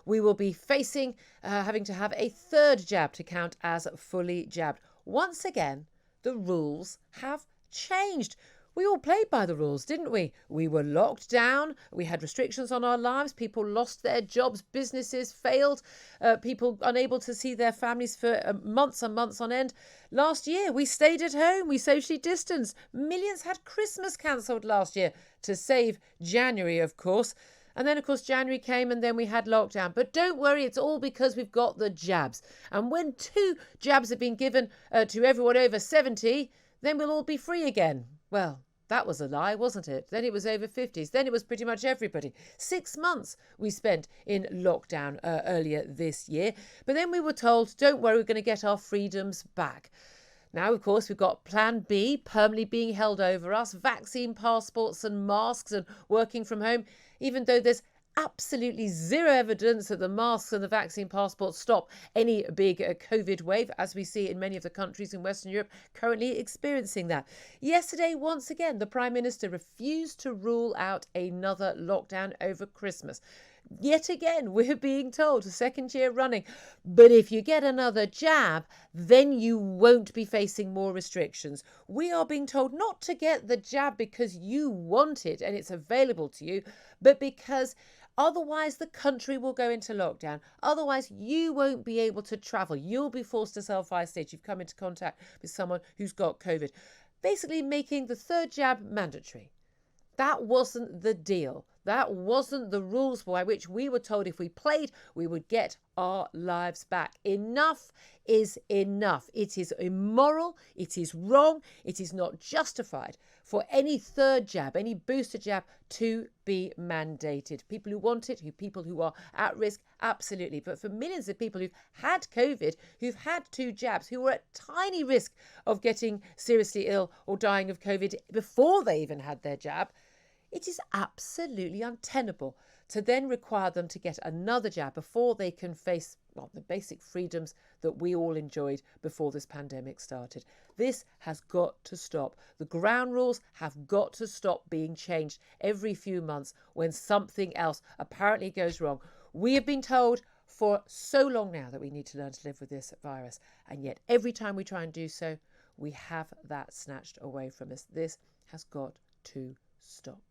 we will be facing having to have a third jab to count as fully jabbed. Once again, the rules have changed. We all played by the rules, didn't we? We were locked down. We had restrictions on our lives. People lost their jobs. Businesses failed. People unable to see their families for months and months on end. Last year, we stayed at home. We socially distanced. Millions had Christmas cancelled last year to save January, of course. And then, of course, January came and then we had lockdown. But don't worry, it's all because we've got the jabs. And when 2 jabs have been given to everyone over 70, then we'll all be free again. Well, that was a lie, wasn't it? Then it was over 50s. Then it was pretty much everybody. 6 months we spent in lockdown earlier this year. But then we were told, don't worry, we're going to get our freedoms back. Now, of course, we've got Plan B permanently being held over us, vaccine passports and masks and working from home, even though there's absolutely zero evidence that the masks and the vaccine passports stop any big COVID wave, as we see in many of the countries in Western Europe currently experiencing that. Yesterday, once again, the Prime Minister refused to rule out another lockdown over Christmas. Yet again, we're being told, the second year running, but if you get another jab, then you won't be facing more restrictions. We are being told not to get the jab because you want it and it's available to you, but because otherwise the country will go into lockdown. Otherwise, you won't be able to travel. You'll be forced to self-isolate. You've come into contact with someone who's got COVID. Basically making the third jab mandatory. That wasn't the deal. That wasn't the rules by which we were told if we played, we would get our lives back. Enough is enough. It is immoral. It is wrong. It is not justified for any third jab, any booster jab to be mandated. People who want it, people who are at risk, absolutely. But for millions of people who've had COVID, who've had 2 jabs, who were at tiny risk of getting seriously ill or dying of COVID before they even had their jab, it is absolutely untenable to then require them to get another jab before they can face the basic freedoms that we all enjoyed before this pandemic started. This has got to stop. The ground rules have got to stop being changed every few months when something else apparently goes wrong. We have been told for so long now that we need to learn to live with this virus, and yet every time we try and do so, we have that snatched away from us. This has got to stop.